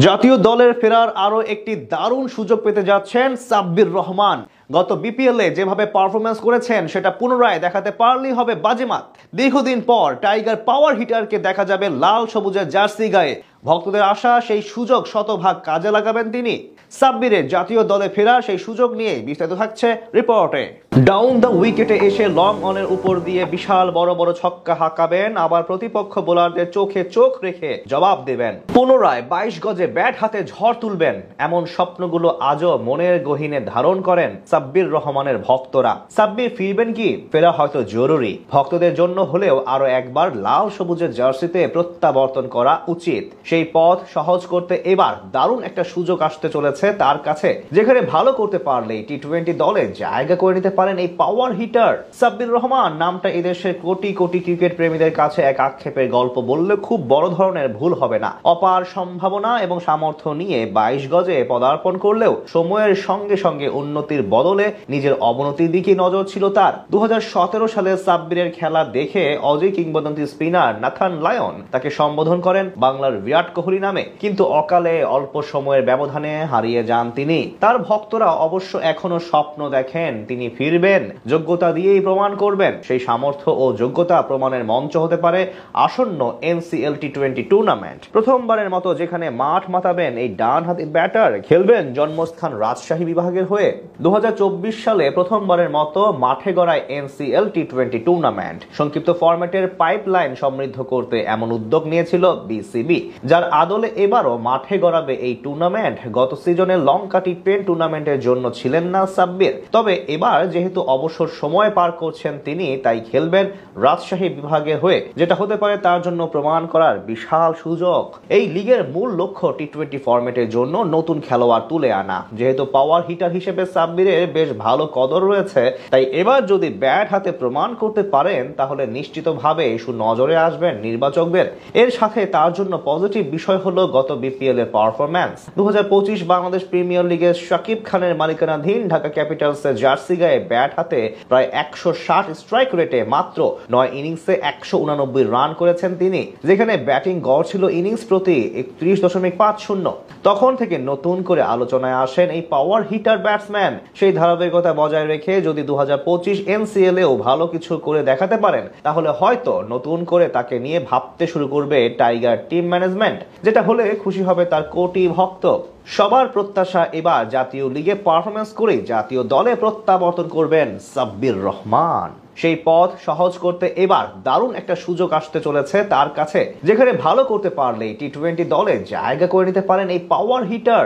জাতীয় দলের ফেরার আরো একটি দারুণ সুযোগ পেতে যাচ্ছেন সাব্বির রহমান। গত বিপিএলে যেভাবে পারফরমেন্স করেছেন সেটা পুনরায় দেখাতে পারলেই হবে বাজিমাত। দীর্ঘদিন পর টাইগার পাওয়ার হিটারকে দেখা যাবে লাল সবুজের জার্সি গায়ে। ভক্তদের আশা সেই সুযোগ শতভাগ কাজে লাগাবেন তিনি। সাব্বিরের জাতীয় দলে ফেরা সেই সুযোগ নিয়ে বিস্তারিত থাকছে রিপোর্টে। ডাউন দ্য উইকেটে এসে লং অনের উপর দিয়ে বিশাল বড় বড় ছক্কা হাঁকাবেন, আবার প্রতিপক্ষ বোলারদের চোখে চোখ রেখে জবাব দেবেন। পুনরায় 22 গজে ব্যাট হাতে ঝড় তুলবেন, এমন স্বপ্নগুলো আজও মনের গহীনে ধারণ করেন সাব্বির রহমানের ভক্তরা। সাব্বির ফিরবেন কি? ফেরা হয়তো জরুরি, ভক্তদের জন্য হলেও আরো একবার লাল সবুজের জার্সিতে প্রত্যাবর্তন করা উচিত। সেই পথ সহজ করতে এবার দারুণ একটা সুযোগ আসতে চলেছে তার কাছে, যেখানে ভালো করতে পারলেই টি-20 দলে জায়গা করে নিতে পারেন এই পাওয়ার হিটার। সাব্বির রহমান নামটা এদেশের কোটি কোটি ক্রিকেট প্রেমীদের কাছে এক আক্ষেপের গল্প বললে খুব বড় ধরনের ভুল হবে না। অপার সম্ভাবনা এবং সামর্থ্য নিয়ে 22 গজে পদার্পণ করলেও সময়ের সঙ্গে সঙ্গে উন্নতির বদলে নিজের অবনতির দিকে নজর ছিল তার। 2017 সালে সাব্বিরের খেলা দেখে অজয় কিংবদন্তি স্পিনার নাথান লায়ন তাকে সম্বোধন করেন বাংলার বিরাট কোহলি নামে, কিন্তু অকালে অল্প সময়ের ব্যবধানে হারিয়ে যান তিনি। তার ভক্তরা অবশ্য এখনো স্বপ্ন দেখেন তিনি ফিরবেন, যোগ্যতা দিয়েই প্রমাণ করবেন। সেই সামর্থ্য ও যোগ্যতা প্রমাণের মঞ্চ হতে পারে আসন্ন NCL টি-20 টুর্নামেন্ট। প্রথমবারের মতো যেখানে মাঠ মাতাবেন এই ডানহাতি ব্যাটার, খেলবেন জন্মস্থান রাজশাহী বিভাগের হয়ে। 2024 সালে প্রথমবারের মতো মাঠে গড়ায় NCL টি-20 টুর্নামেন্ট। সংক্ষিপ্ত ফরম্যাটের পাইপলাইন সমৃদ্ধ করতে এমন উদ্যোগ নিয়েছিল বিসিবি, যার আদলে এবারও মাঠে গড়াবে এই টুর্নামেন্ট। গত সিজনে লঙ্কা টি-10 টুর্নামেন্টের জন্য ছিলেন না সাব্বির, তবে এবার যেহেতু অবসর সময় পার করছেন তিনি, তাই খেলবেন রাজশাহী বিভাগের হয়ে, যেটা হতে পারে তার জন্য প্রমাণ করার বিশাল সুযোগ। এই লিগের মূল লক্ষ্য টি-20 ফরম্যাটের জন্য নতুন খেলোয়াড় তুলে আনা। যেহেতু পাওয়ার হিটার হিসেবে সাব্বিরের বেশ ভালো কদর রয়েছে, তাই এবার যদি ব্যাট হাতে প্রমাণ করতে পারেন তাহলে নিশ্চিতভাবে সুনজরে আসবেন নির্বাচকদের। এর সাথে তার জন্য পজিটিভ বিষয় হলো গত বিপিএল এর পারফরম্যান্স। 2025 বাংলাদেশ প্রিমিয়ার লিগের শাকিব খানের মালিকানাধীন ঢাকা ক্যাপিটালসের জার্সি গায়ে ব্যাট হাতে প্রায় 160 স্ট্রাইক রেটে মাত্র 9 ইনিংসে 189 রান করেছেন তিনি, যেখানে ব্যাটিং গড় ছিল ইনিংস প্রতি 31.50। তখন থেকে নতুন করে আলোচনায় আসেন এই পাওয়ার হিটার ব্যাটসম্যান। সেই ধারাবাহিকতা বজায় রেখে যদি 2025 NCL এও ভালো কিছু করে দেখাতে পারেন, তাহলে হয়তো নতুন করে তাকে নিয়ে ভাবতে শুরু করবে টাইগার টিম ম্যানেজমেন্ট, যেটা হলে খুশি হবে তার কোটি ভক্ত। সবার প্রত্যাশা এবার জাতীয় লিগে পারফরমেন্স করে জাতীয় দলে প্রত্যাবর্তন করবেন সাব্বির রহমান। সেই পথ সহজ করতে এবার দারুণ একটা সুযোগ আসতে চলেছে তার কাছে, যেখানে ভালো করতে পারলেই টি-20 দলে জায়গা করে নিতে পারেন এই পাওয়ার হিটার।